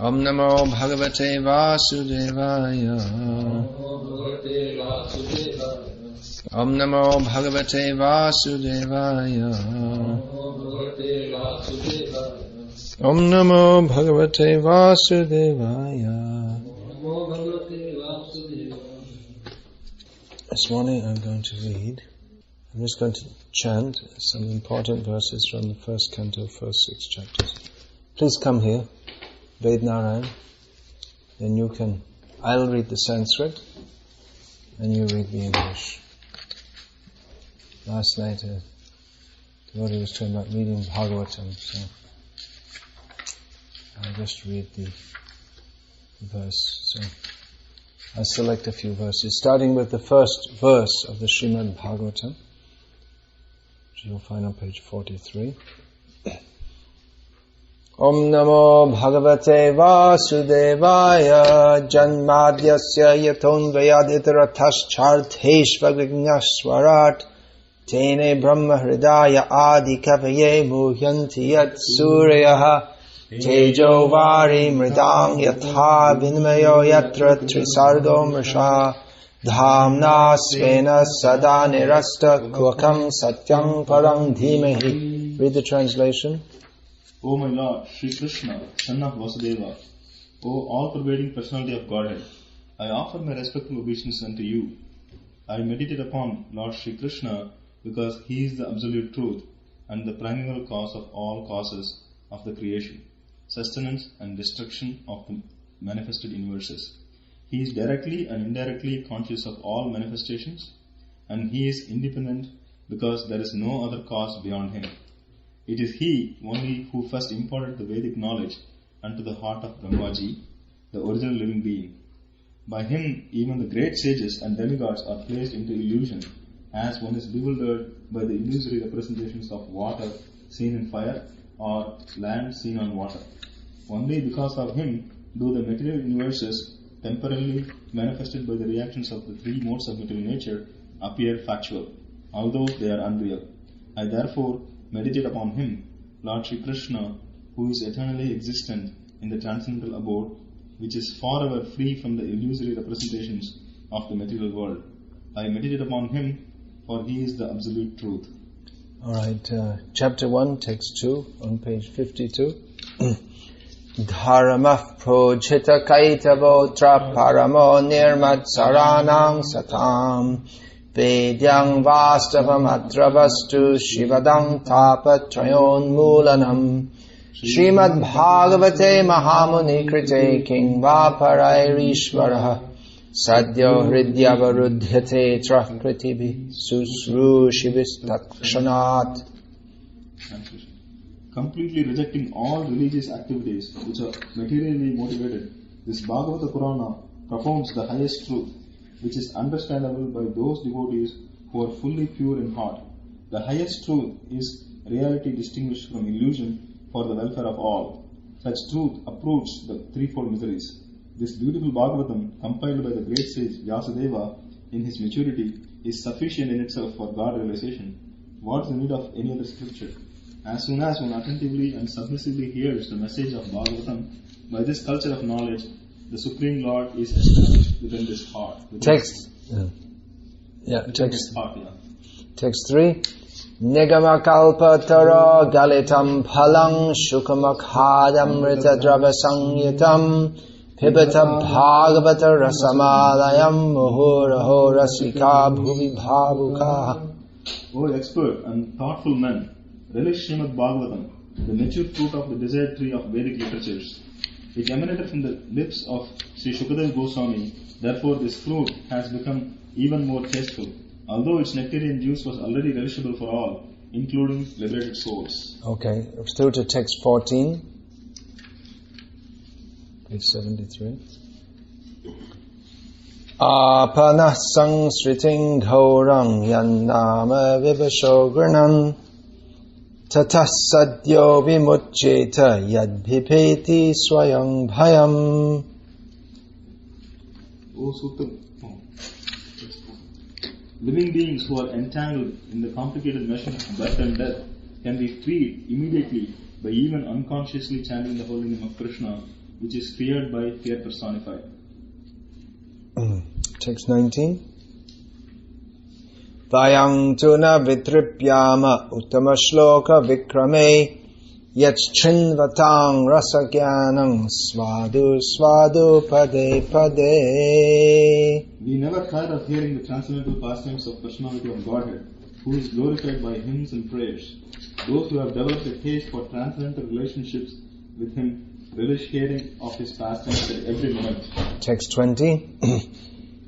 Om Namo Bhagavate Vasudevaya. Om Namo Bhagavate Vasudevaya. Om Namo Bhagavate Vasudevaya. This morning I'm going to read, I'm just going to chant some important verses from the first canto, first 6 chapters. Please come here, Ved Narayan, then you can, I'll read the Sanskrit and you read the English. Last night the devotee was talking about reading Bhagavatam, so I'll just read the verse. So I'll select a few verses, starting with the first verse of the Srimad Bhagavatam, which you'll find on page 43. Om Namo Bhagavate Vasudevaya Janmadhyasya Yatonvayaditarataschaर्थेष्वविघ्नस्वराट् Tene Brahma Hridaya Adi Kavaye Muhyanti Yat Suryaha Tejo Vari Mridang Yatha Vinmayo Yatra Trisargo Mrisha Dhamna Svena Sada Nirasta Kvakam Satyam Parang Dhimahi. Read the translation. O my Lord, Sri Krishna, son of Vasudeva, O all-pervading personality of Godhead, I offer my respectful obeisance unto you. I meditate upon Lord Sri Krishna because He is the absolute truth and the primeval cause of all causes of the creation, sustenance and destruction of the manifested universes. He is directly and indirectly conscious of all manifestations, and He is independent because there is no other cause beyond Him. It is He only who first imparted the Vedic knowledge unto the heart of Brahmaji, the original living being. By Him, even the great sages and demigods are placed into illusion, as one is bewildered by the illusory representations of water seen in fire or land seen on water. Only because of Him do the material universes, temporarily manifested by the reactions of the three modes of material nature, appear factual, although they are unreal. I therefore meditate upon Him, Lord Sri Krishna, who is eternally existent in the transcendental abode, which is forever free from the illusory representations of the material world. I meditate upon Him, for He is the absolute truth. Alright, chapter 1, text 2, on page 52. Dharamah projhita kaitavotra paramo nirmat saranang satam Vedyang vastavam atravastu shivadang tapatrayon mulanam Srimad Bhagavate Mahamuni krite king vaparairishvaraha Sadyo hridyavaruddhyate trakritibi susrushivistatakshanat. Completely rejecting all religious activities which are materially motivated, this Bhagavata Purana propounds the highest truth, which is understandable by those devotees who are fully pure in heart. The highest truth is reality distinguished from illusion for the welfare of all. Such truth uproots the threefold miseries. This beautiful Bhagavatam, compiled by the great sage Vyasadeva in his maturity, is sufficient in itself for God realization. What is the need of any other scripture? As soon as one attentively and submissively hears the message of Bhagavatam, by this culture of knowledge, the Supreme Lord is established within this heart. Text 3. Nigamakalpatara galitam phalang shukamakhadam ritadrava sangyutam pibata bhagavata rasamalayam muhuraho rasika bhuvi bhavuka. O expert and thoughtful men, relish Srimad Bhagavatam, the mature fruit of the desired tree of Vedic literatures. It emanated from the lips of Sri Shukadeva Goswami, therefore this fruit has become even more tasteful, although its nectarian juice was already relishable for all, including liberated souls. Okay, let's go to text 14, page 73. Apanah sangsriting ghaurang yannama vibhasho granam Tatah sadyo vimuccheta yadbhipeti swayam bhayam. Living beings who are entangled in the complicated measure of birth and death can be freed immediately by even unconsciously chanting the holy name of Krishna which is feared by fear personified. Text 19. Vayang tuna vitripyama uttama shloka vikrame yachchinvatang rasagyanang svadu svadu pade pade. We never tire of hearing the transcendental pastimes of personality of Godhead, who is glorified by hymns and prayers. Those who have developed a taste for transcendental relationships with Him relish hearing of His pastimes at every moment. Text 20.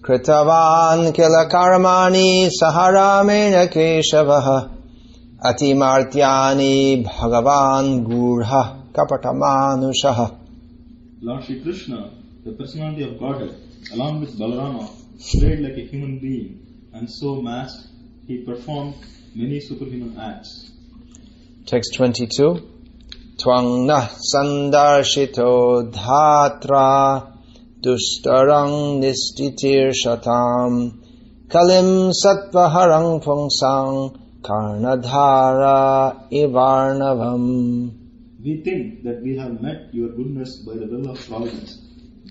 Kritavan kila karmani saharamena keshavaha atimartyani bhagavan gurha kapatamanushaha. Lord Shri Krishna, the personality of Godhead, along with Balarama, prayed like a human being, and so masked, he performed many superhuman acts. Text 22. Twang na sandarshito dhatra dustarang nistitir shatam kalim satvaharang pungsang karnadhara ivarnavam. We think that we have met your goodness by the will of providence,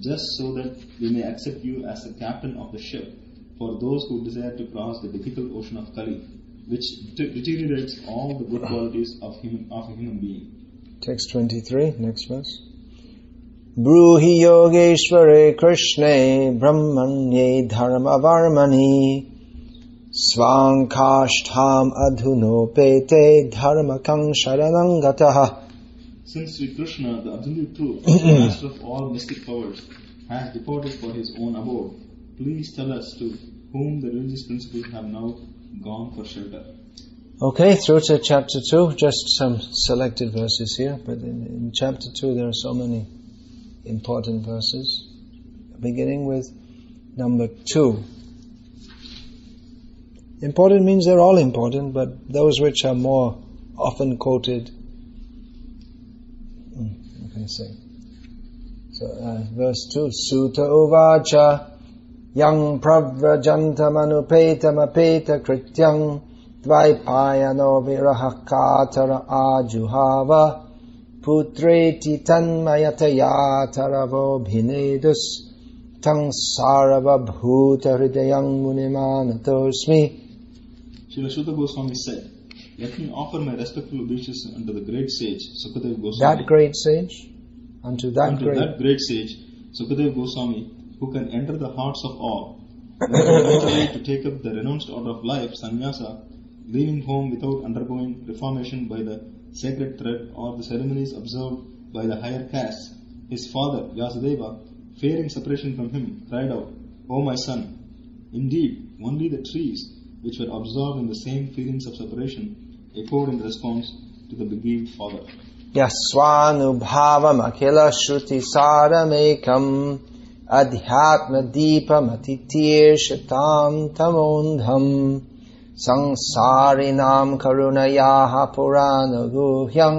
just so that we may accept you as the captain of the ship for those who desire to cross the difficult ocean of Kali, which deteriorates all the good qualities of a human being. Text 23, next verse. Bruhi yogeshware krishne brahmanye dharma varmani svankashtam adhunopete dharmakang sharanang gataha. Since Sri Krishna, the absolute truth, the master of all mystic powers, has departed for his own abode, please tell us to whom the religious principles have now gone for shelter. Okay, through to chapter 2, just some selected verses here, but in chapter 2 there are so many important verses, beginning with number 2. Important means they're all important, but those which are more often quoted, what can I say? So, verse 2, Sutta uvacha yang pravrajantamanupeta krityang dvaipayano virahakatara ajuhava putreti tanmayatayatharavo bhinedus tang sarava bhuta hridayang munimanatosmi. Srila Sutta Goswami said, let me offer my respectful obeisances unto the great sage Sukadeva Goswami. That great sage? Unto that great sage Sukadeva Goswami, who can enter the hearts of all, ready to take up the renounced order of life, sannyasa, leaving home without undergoing reformation by the sacred thread or the ceremonies observed by the higher castes. His father, Vyasadeva, fearing separation from him, cried out, O my son, indeed, only the trees which were absorbed in the same feelings of separation echoed in response to the beguiled father. Yaswanubhavam akila shruti saramekam adhyatma deepa matitir shatam tamondham Sangsarinam karunayaha purana guhyam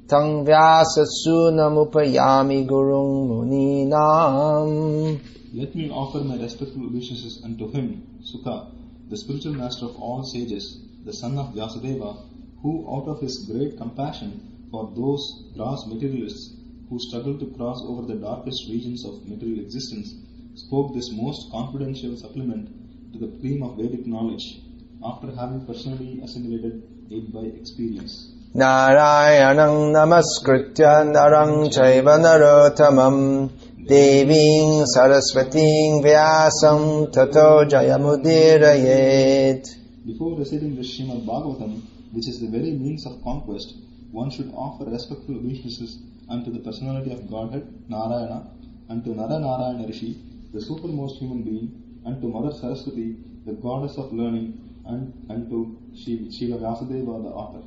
tang vyasa sunamupayami gurung muninam. Let me offer my respectful obeisances unto him, Sukha, the spiritual master of all sages, the son of Vyasadeva, who out of his great compassion for those gross materialists who struggle to cross over the darkest regions of material existence, spoke this most confidential supplement to the theme of Vedic knowledge, after having personally assimilated it by experience. Narayanam namaskritya narang chaiva narotamam deving saraswating vyasam tato jayamudirayet. Before reciting the Srimad Bhagavatam, which is the very means of conquest, one should offer respectful obeisances unto the personality of Godhead, Narayana, unto Nara Narayana Rishi, the supermost human being, unto Mother Saraswati, the goddess of learning, and unto Srila Vyasadeva, the author.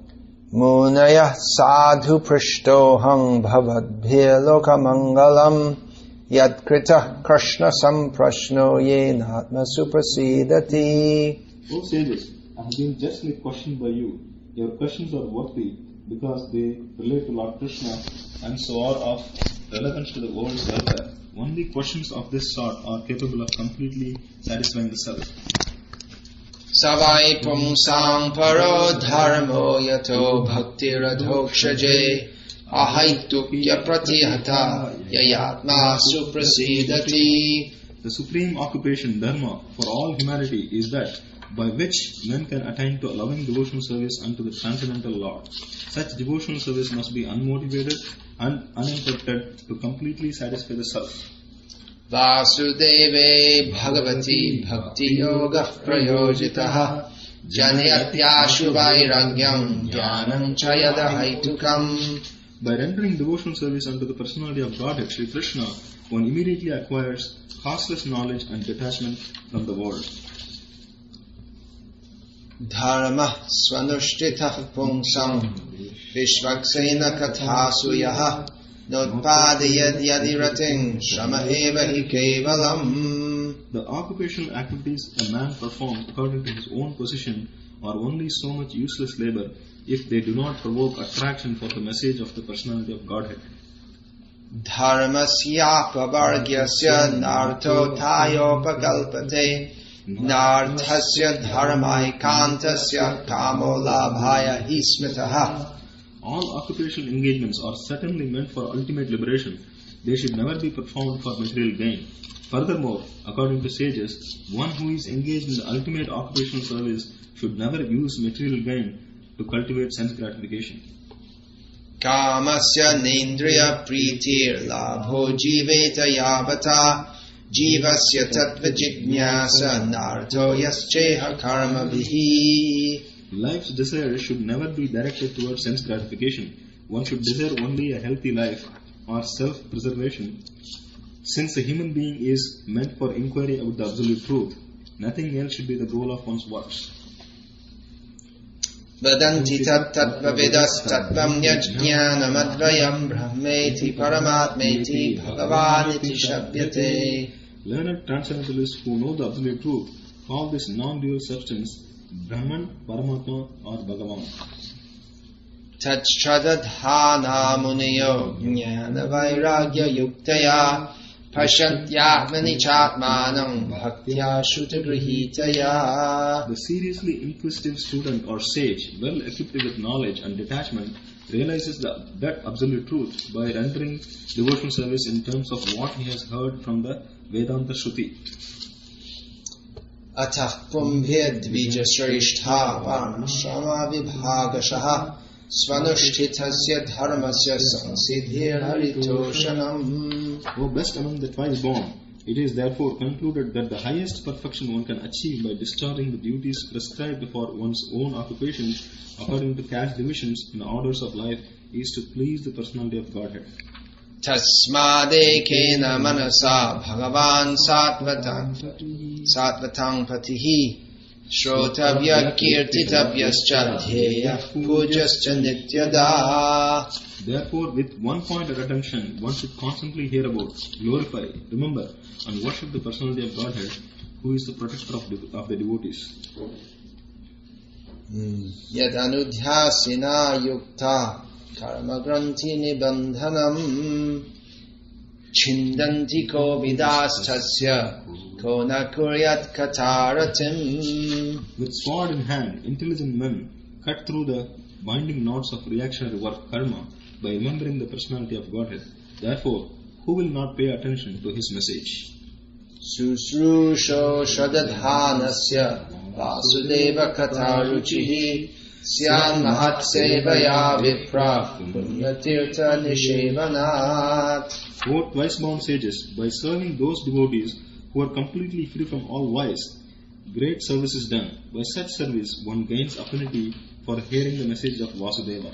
Munaya sadhu prishtohang bhavadbhya lokamangalam yad krita krishna samprashno yenatma suprasidati. O sages, I have been justly questioned by you. Your questions are worthy because they relate to Lord Krishna and so are of relevance to the world's welfare. Only questions of this sort are capable of completely satisfying the self. Savai pumsang paro dharmo yato bhakti radhokshaje ahaitukya pratihata yayatma suprasidati. The supreme occupation, dharma, for all humanity is that by which men can attain to loving devotional service unto the transcendental Lord. Such devotional service must be unmotivated and uninterrupted to completely satisfy the self. Vasudeve Bhagavati Bhakti Yoga Prayojitaha Janayatyashu Vairagyam Jnanam Chayada Haitukam. By rendering devotional service unto the personality of Godhead, Sri Krishna, one immediately acquires causeless knowledge and detachment from the world. Dharma Swanushtitah Pungsam Vishvaksena Kathasuyaha Notpadayad Yadirating Shama Eva Hi Kevalam. The occupational activities a man performs according to his own position are only so much useless labor if they do not provoke attraction for the message of the personality of Godhead. Dharmasya vargyasya nartho tayopakalpate narthasya dharmaikantasya kamo labhaya ismitaha. All occupational engagements are certainly meant for ultimate liberation. They should never be performed for material gain. Furthermore, according to sages, one who is engaged in the ultimate occupational service should never use material gain to cultivate sense gratification. Kamasya nendriya pritir labho jiveta yavata jivasya tattva jijñāsa narto yasceha karma vihi. Life's desire should never be directed towards sense gratification. One should desire only a healthy life or self-preservation. Since a human being is meant for inquiry about the absolute truth, nothing else should be the goal of one's works. Vadanti tattvavidas tattvam yajñānam advayam brahmeti paramatmeti bhagavaniti shabhyate. Learned transcendentalists who know the absolute truth call this non-dual substance Brahman, Paramatma or Bhagavan. Tatchadadhana muniyo jnana vairagya yuktaya pashantyatmani chatmanam bhaktya shrutagrihitaya. The seriously inquisitive student or sage, well equipped with knowledge and detachment, realizes that absolute truth by rendering devotional service in terms of what he has heard from the Vedanta Shruti. Atah pumbhya dvijashrishta varnashrama vibhagashaha svanushthitasya dharmasya sansiddhir haritoshanam. O best among the twice born, it is therefore concluded that the highest perfection one can achieve by discharging the duties prescribed for one's own occupations according to caste divisions in the orders of life is to please the personality of Godhead. Tasmadekena manasa bhagavan satvatang patihi shrotavya kirtitavyascha dhyaya pujascha nityada. Therefore, with one point of attention, one should constantly hear about, glorify, remember, and worship the personality of Godhead, who is the protector of the devotees. Yad anudhyasina yukta karma granthi nibandhanam chindanti ko vidastasya ko na kuryat kataratim. With sword in hand, intelligent men cut through the binding knots of reactionary work karma by remembering the personality of Godhead. Therefore, who will not pay attention to his message? Susrusho shadadhanasya vasudeva kataruchihi Syan mahat sevaya vipra punyatirtha nishevanat. O twice born sages, by serving those devotees who are completely free from all vice, great service is done. By such service, one gains affinity for hearing the message of Vasudeva.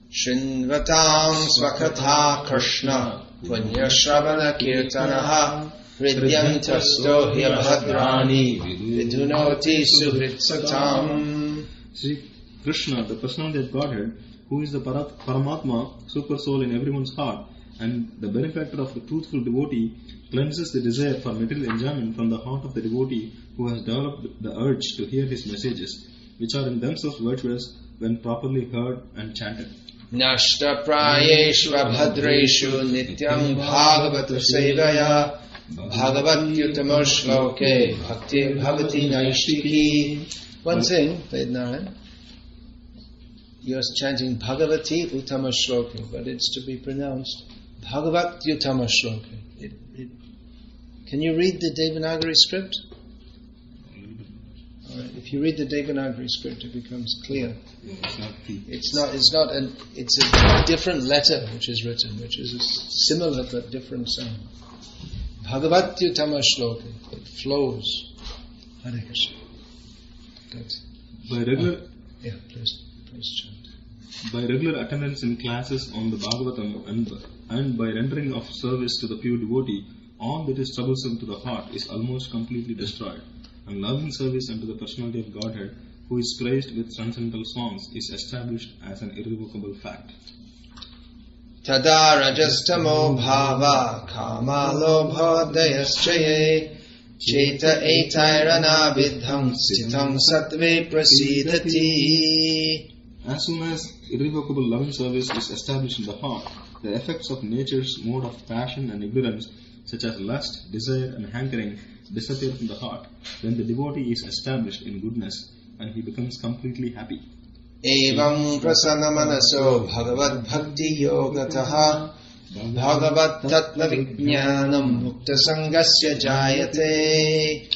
Shinvatam svakatha Krishna punyashravana kirtanaha hridyantasto hyabhadrani vidunoti suhritsatam. Sri Krishna, the personality of Godhead, who is the Paramatma, super soul in everyone's heart, and the benefactor of the truthful devotee, cleanses the desire for material enjoyment from the heart of the devotee who has developed the urge to hear his messages, which are in themselves virtuous when properly heard and chanted. Nashta prayeshva bhadreshu nityam bhagavata sevaya bhagavatyutama shloke bhakti bhavati naishtiki. One thing, Vednarayan. you're chanting Bhagavati Uttama Shloka, but it's to be pronounced Bhagavat Uttama Shloka. Can you read the Devanagari script? Alright, if you read the Devanagari script, it becomes clear. It's a different letter which is written, which is a similar but different sound. Bhagavat Uttama Shloka. It flows. Hare Krishna. Good. Please chant. By regular attendance in classes on the Bhagavatam and by rendering of service to the pure devotee, all that is troublesome to the heart is almost completely destroyed, and loving service unto the personality of Godhead, who is praised with transcendental songs, is established as an irrevocable fact. Tada rajastamo bhava kama lobha dayaschaye cheta etairana vidham sitam sattve prasidati. As soon as irrevocable loving service is established in the heart, the effects of nature's mode of passion and ignorance, such as lust, desire and hankering, disappear from the heart. Then the devotee is established in goodness and he becomes completely happy. Evam prasanna manaso bhagavad bhakti yogataha bhagavad tattva vijnanam mukta sangasya jayate.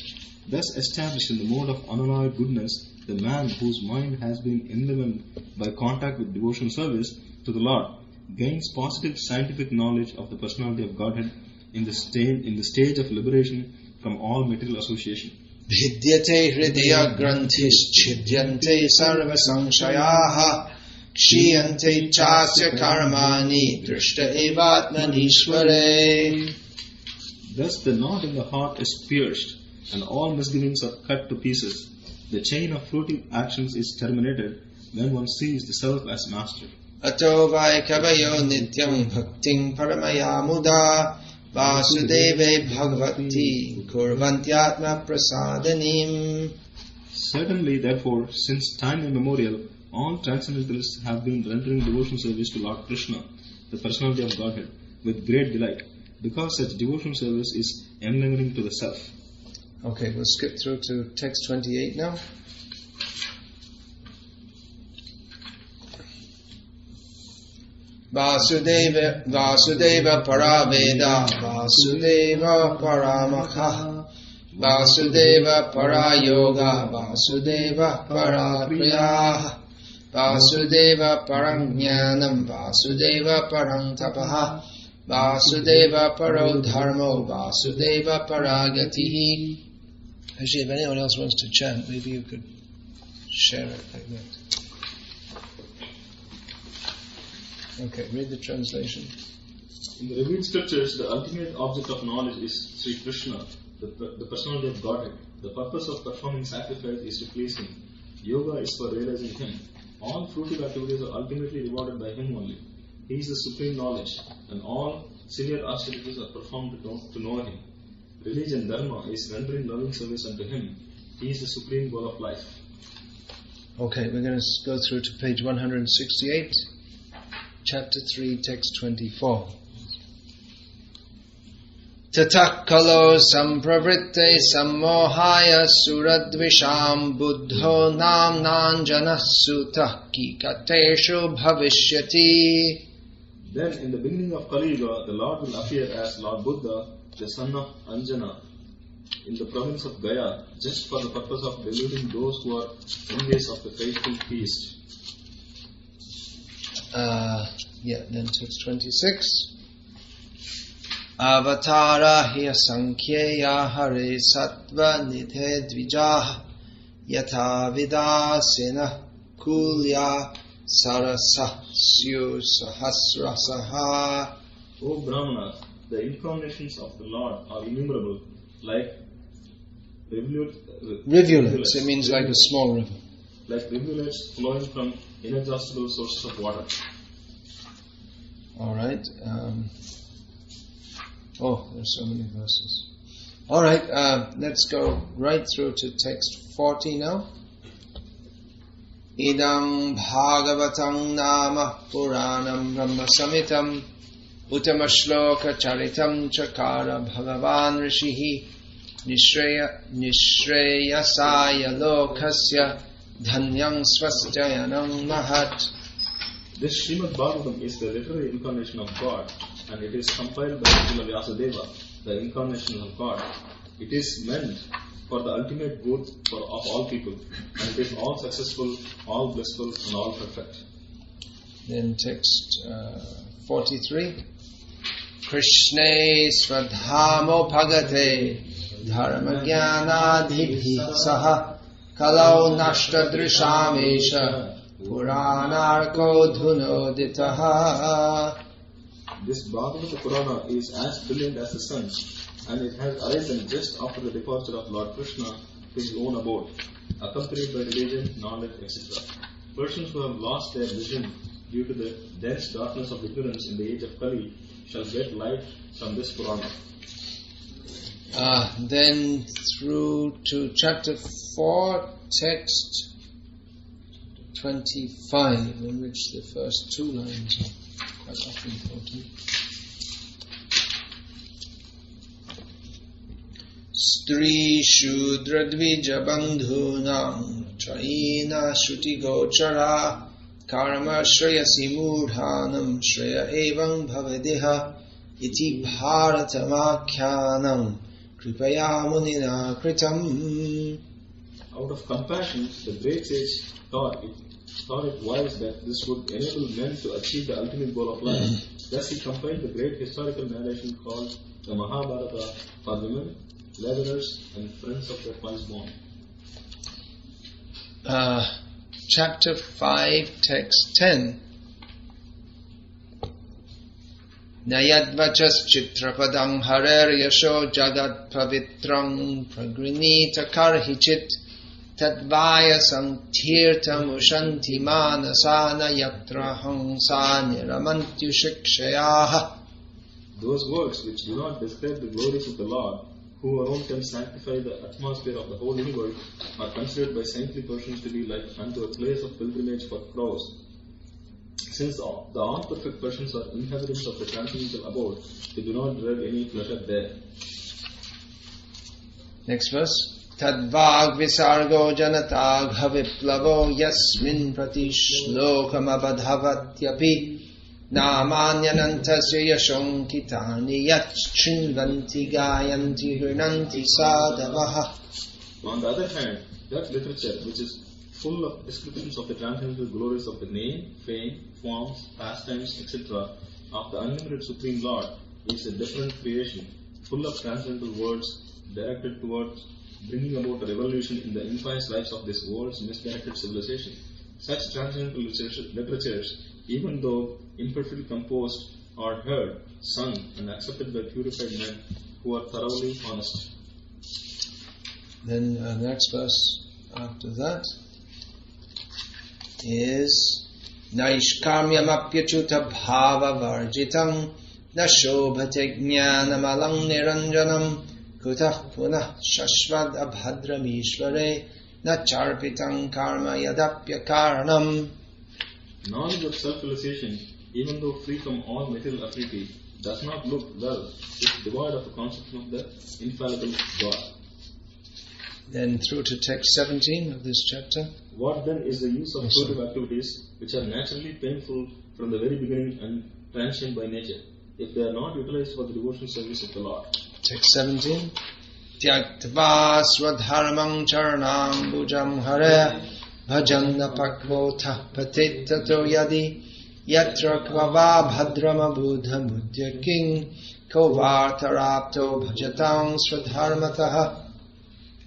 Thus established in the mode of unalloyed goodness, the man whose mind has been enlivened by contact with devotional service to the Lord gains positive scientific knowledge of the personality of Godhead in the stage of liberation from all material association. Vidyate hridaya granthis chidyante sarva sangshayaha kshiyante chasya karmani drishta evatmanishvare. Thus the knot in the heart is pierced and all misgivings are cut to pieces. The chain of fruitive actions is terminated when one sees the self as master. Ato vai kavayo nityam bhakting paramaya muda vasudeve bhagavati kurvantyatma prasadanim. Certainly, therefore, since time immemorial, all transcendentalists have been rendering devotional service to Lord Krishna, the personality of Godhead, with great delight, because such devotional service is enlivening to the self. Okay, we'll skip through to text 28 now. Vasudeva paraveda Vasudeva paramakha Vasudeva parayoga Vasudeva parapriya Vasudeva parajnanam Vasudeva parantapaha Vasudeva parodharmo Vasudeva paragatihi. Actually, if anyone else wants to chant, maybe you could share it like that. Okay, read the translation. In the revealed scriptures, the ultimate object of knowledge is Sri Krishna, the personality of Godhead. The purpose of performing sacrifice is to please Him. Yoga is for realizing Him. All fruitive activities are ultimately rewarded by Him only. He is the supreme knowledge, and all severe austerities are performed to know Him. Religion, dharma, is rendering loving service unto Him. He is the supreme goal of life. Okay, we're going to go through to page 168, chapter 3, text 24. Tatakalo sampravritte sammohaya suradvisham buddho nam nanjana sutta kikateshu bhavishyati. Then in the beginning of Kali Yuga, the Lord will appear as Lord Buddha, the son of Anjana, in the province of Gaya, just for the purpose of deluding those who are envious of the faithful feast. Then text 26. Avatara hiya sankheya hare sattva nithe dvijah yatha vidasena kulya sarasa syu sahasrasaha. O Brahmanas, the incarnations of the Lord are innumerable, like rivulets. It means like a small river. Like rivulets flowing from inexhaustible sources of water. Alright. There's so many verses. Alright, let's go right through to text 40 now. Idam bhagavatam nama puranam brahma samitam uttama shloka charitam chakara bhagavan rishihi nishreyasaya lokasya dhanyam swastyayanam mahat. This Srimad Bhagavatam is the literary incarnation of God, and it is compiled by Srila Vyasadeva, the incarnation of God. It is meant for the ultimate good of all people, and it is all successful, all blissful, and all perfect. Then text 43. Krishne svadhamo bhagate dharma jnanadhibhi saha kalau nashta drishamesha puranarko dhunoditaha. This Bhagavata Purana is as brilliant as the sun, and it has arisen just after the departure of Lord Krishna to his own abode, accompanied by religion, knowledge, etc. Persons who have lost their vision due to the dense darkness of ignorance in the age of Kali shall get light from this Purana. Then through to chapter 4, text 25, in which the first two lines are quite often important. Stri Shudra Dvija Bandhunam Traina Shuti Gochara Karma Shreyasi Mudhanam Shreya Evam Bhavadeha Iti Bharatamakyanam Kripaya Munina Kritam. Out of compassion, the great sage thought it wise that this would enable men to achieve the ultimate goal of life. Thus he compiled the great historical narration called the Mahabharata for women, laborers, and friends of their firstborn. Chapter 5, text 10. Nayadvachas chitrapadam harer yasho jagat pavitram pragrinita karhichit tadvaya santirtam ushanti manasana yatra hangsani ramantyu shikshayaha. Those words which do not describe the glories of the Lord, who alone can sanctify the atmosphere of the whole universe, are considered by saintly persons to be like unto a place of pilgrimage for crows. Since the all-perfect persons are inhabitants of the transcendental abode, they do not dread any pleasure there. Next verse. Tadvag visargo janatag haviplavo yasmin pratishlokam abadhavatyapi namanyanantasya yashon kitani yachchinvanti gayanti hrinanti sadavaha. On the other hand, that literature which is full of descriptions of the transcendental glories of the name, fame, forms, pastimes, etc. of the unlimited Supreme Lord is a different creation, full of transcendental words directed towards bringing about a revolution in the impious lives of this world's misdirected civilization. Such transcendental literatures, even though imperfectly composed, are heard, sung, and accepted by purified men who are thoroughly honest. Then the next verse after that is Naishkamyamapyachuta bhava varjitam nashobhate jnanamalang niranjanam kutah punah shashvad abhadramishvare nacharpitam karma yadapya karanam. Knowledge of self-realization, even though free from all material affinity, does not look well if devoid of a conception of the infallible God. Then through to text 17 of this chapter. What then is the use of fruitive activities which are naturally painful from the very beginning and transient by nature, if they are not utilized for the devotional service of the Lord? Text 17. Tyaktva swadharmam charanam bhujam hare bhajanna pakvotah patitato yadi yatra kvava bhadrama buddha mudyaking kovartarapto bhajatam swadharmataha.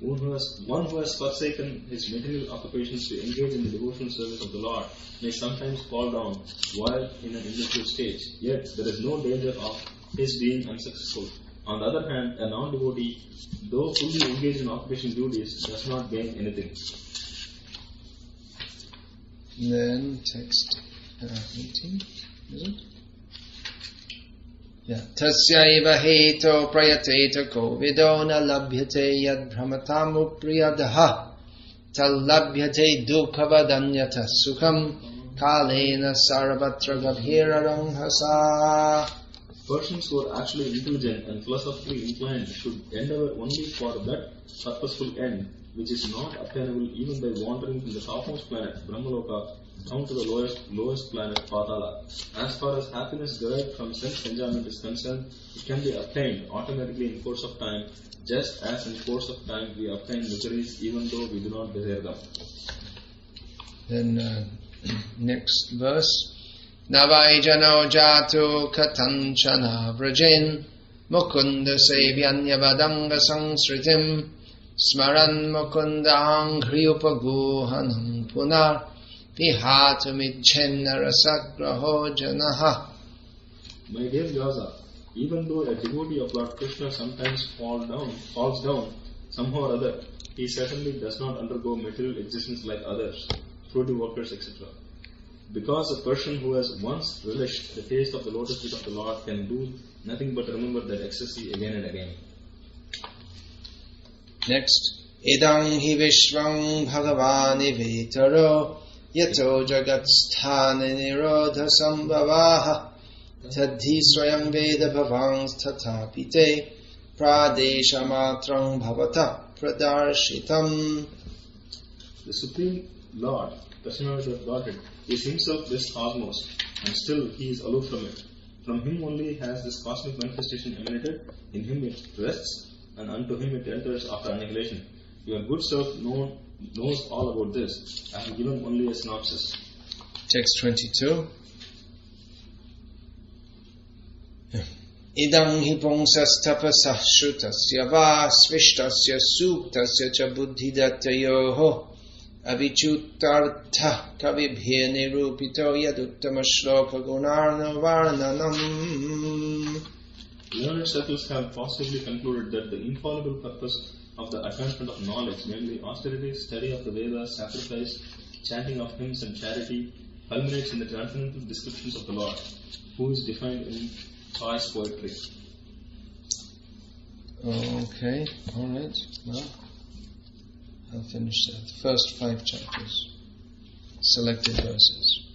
One who has forsaken his material occupations to engage in the devotional service of the Lord may sometimes fall down while in an immature stage, yet there is no danger of his being unsuccessful. On the other hand, a non-devotee, though fully engaged in occupation duties, does not gain anything. Then text 18, is it? Yeah. Tasyaiva heto prayateta kovido na labhyate yad brahmatam upriyadaha talabhyate dukkhavadanyata sukham kalena sarvatra gabhira ranghasa. Persons who are actually intelligent and philosophically inclined should endeavor only for that purposeful end, which is not attainable even by wandering from the topmost planet, Brahmaloka, down to the lowest planet, Patala. As far as happiness derived from sense enjoyment is concerned, it can be obtained automatically in course of time, just as in course of time we obtain miseries even though we do not desire them. Then next verse. Navai jano jatu katanchana vrajin mukunda sevyanya vadanga sangsritim smaran mukundang hriupaguhanam punar vihatumidchenna rasagraho janaha. My dear Vyasa, even though a devotee of Lord Krishna sometimes falls down somehow or other, he certainly does not undergo material existence like others, fruity workers, etc. Because a person who has once relished the taste of the lotus feet of the Lord can do nothing but remember that ecstasy again and again. Next. Idang hi vishvang bhagavani vetaro yato jagatsthani nirodha sambhavaha tadhi swayam veda bhavangs tatapite pradesha matrang bhavata pradarshitam. The Supreme Lord, Personality of Godhead, is himself this cosmos, and still he is aloof from it. From him only has this cosmic manifestation emanated, in him it rests, and unto him it enters after annihilation. Your good self knows all about this. I have given only a synopsis. Text 22. Idam hi pungsas tapasah shrutasya va svishtasya suktasya cha buddhidattayoho avichutartha kavibhya nirupito yaduttama shloka gunarna varnanam. Learned circles have possibly concluded that the infallible purpose of the advancement of knowledge, namely austerity, study of the Vedas, sacrifice, chanting of hymns and charity, culminates in the transcendental descriptions of the Lord, who is defined in choice poetry. Okay, alright, well, I'll finish that. First 5 chapters, selected verses.